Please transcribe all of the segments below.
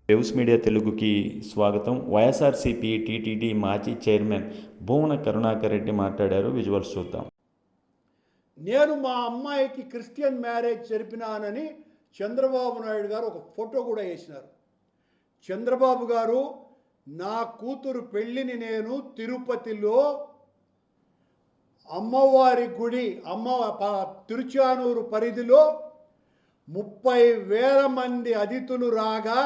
Waves media తెలుగుకి స్వాగతం. YSRCP TTD మాజీ చైర్మన్ భూమన కరుణాకర్ రెడ్డి మాట్లాడారు. విజువల్స్ చూద్దాం. నేను మా అమ్మాయికి క్రిస్టియన్ మ్యారేజ్ జరిపినానని చంద్రబాబు నాయుడు గారు ఒక ఫోటో కూడా వేసినారు. చంద్రబాబు గారు, నా కూతురు పెళ్ళిని నేను తిరుపతిలో అమ్మవారి గుడి తిరుచానూరు పరిధిలో 30,000 మంది అతిథులు రాగా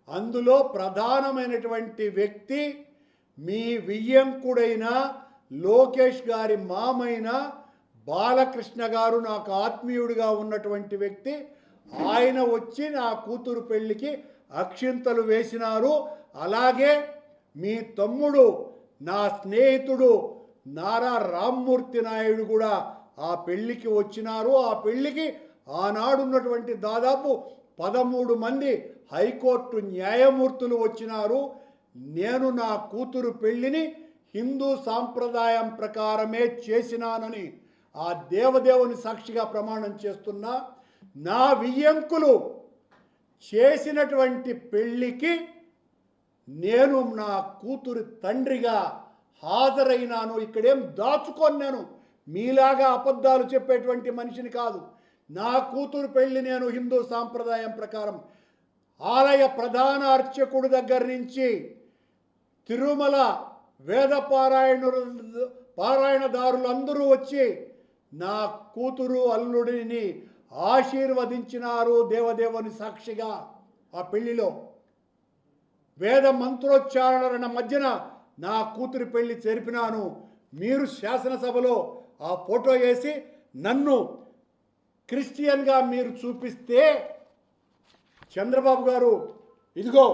అందులో ప్రధానమైనటువంటి వ్యక్తి మీ వియ్యంకుడైన లోకేష్ గారి మామైన బాలకృష్ణ గారు, నాకు ఆత్మీయుడిగా ఉన్నటువంటి వ్యక్తి. ఆయన వచ్చి నా కూతురు పెళ్ళికి అక్షింతలు వేసినారు. అలాగే మీ తమ్ముడు, నా స్నేహితుడు నారా రామ్మూర్తి నాయుడు కూడా ఆ పెళ్ళికి వచ్చినారు. ఆ పెళ్ళికి ఆనాడున్నటువంటి దాదాపు 13 మంది హైకోర్టు న్యాయమూర్తులు వచ్చినారు. నేను నా కూతురు పెళ్ళిని హిందూ సాంప్రదాయం ప్రకారమే చేసినానని ఆ దేవదేవుని సాక్షిగా ప్రమాణం చేస్తున్నా. నా వియ్యంకులు చేసినటువంటి పెళ్ళికి నేను నా కూతురు తండ్రిగా హాజరైనాను. ఇక్కడేం దాచుకొన్నాను, మీలాగా అబద్ధాలు చెప్పేటువంటి మనిషిని కాదు. నా కూతురు పెళ్ళి నేను హిందూ సాంప్రదాయం ప్రకారం ఆలయ ప్రధాన అర్చకుడి దగ్గర నుంచి తిరుమల వేద పారాయణదారులందరూ వచ్చి నా కూతురు అల్లుడిని ఆశీర్వదించినారు దేవదేవుని సాక్షిగా. ఆ పెళ్లిలో వేద మంత్రోచ్చారణ మధ్యన నా కూతురి పెళ్లి జరిపినాను. మీరు శాసనసభలో ఆ ఫోటో వేసి నన్ను క్రిస్టియన్గా మీరు చూపిస్తే, చంద్రబాబు గారు ఇదిగో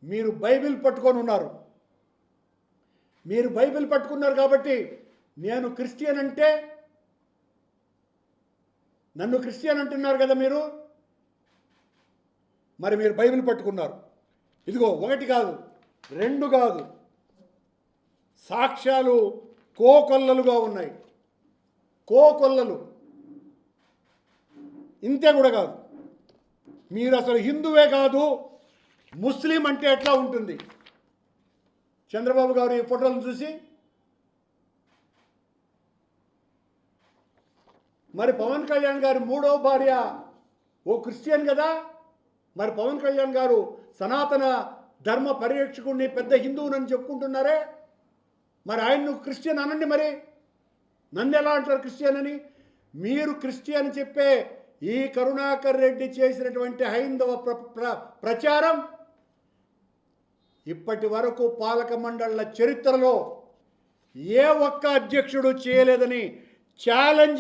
మీరు బైబిల్ పట్టుకొని ఉన్నారు, మీరు బైబిల్ పట్టుకున్నారు కాబట్టి నేను క్రిస్టియన్ అంటే, నన్ను క్రిస్టియన్ అంటున్నారు కదా మీరు. మరి మీరు బైబిల్ పట్టుకున్నారు. ఇదిగో 1 కాదు 2 కాదు, సాక్ష్యాలు కోకొల్లలుగా ఉన్నాయి. కోకొల్లలు ఇంతే కూడా కాదు. మీరు అసలు హిందువే కాదు, ముస్లిం అంటే ఎట్లా ఉంటుంది? చంద్రబాబు గారు ఈ ఫోటోలను చూసి, మరి పవన్ కళ్యాణ్ గారు 3వ భార్య ఓ క్రిస్టియన్ కదా, మరి పవన్ కళ్యాణ్ గారు సనాతన ధర్మ పరిరక్షకుడిని, పెద్ద హిందువునని చెప్పుకుంటున్నారే, మరి ఆయన్ను క్రిస్టియన్ అనండి. మరి నన్ను ఎలా అంటారు క్రిస్టియన్ అని? మీరు క్రిస్టియన్ చెప్పే ఈ కరుణాకర్ రెడ్డి చేసినటువంటి హైందవ ప్రచారం ఇప్పటి వరకు పాలక మండళ్ల చరిత్రలో ఏ ఒక్క అధ్యక్షుడు చేయలేదని ఛాలెంజ్